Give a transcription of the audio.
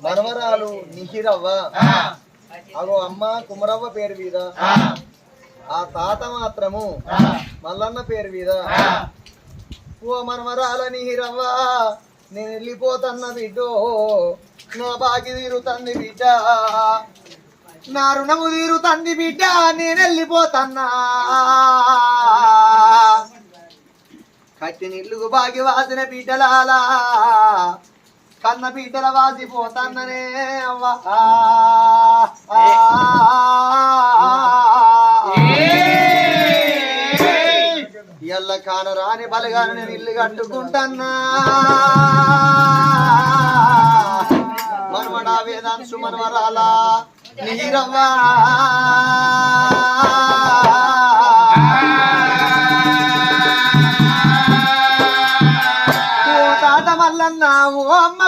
మనవరాలు నిహిరవ్వ అగో అమ్మ కుమరవ్వ పేరు మీద ఆ తాత మాత్రము మల్లన్న పేరు మీద ఓ మనవరాల నిహిరవ్వ నేను వెళ్ళిపోతన్న బిడ్డో నా బాకి తీరుతంది బిడ్డ నా రుణము తీరుతంది బిడ్డ నేను వెళ్ళిపోతన్నా కట్టి నీళ్లుగు బాగి వాసిన బిడ్డలాలా కన్న బిడ్డల వాసిపోతన్ననే అవ్వ ఎల్ల కాన రాని బలగాను నేను ఇల్లు కట్టుకుంటన్నా మనవడా వేదాంశు మనవరాల నిహిరవ్వా ఓ తాత మల్లన్న ఓ అమ్మ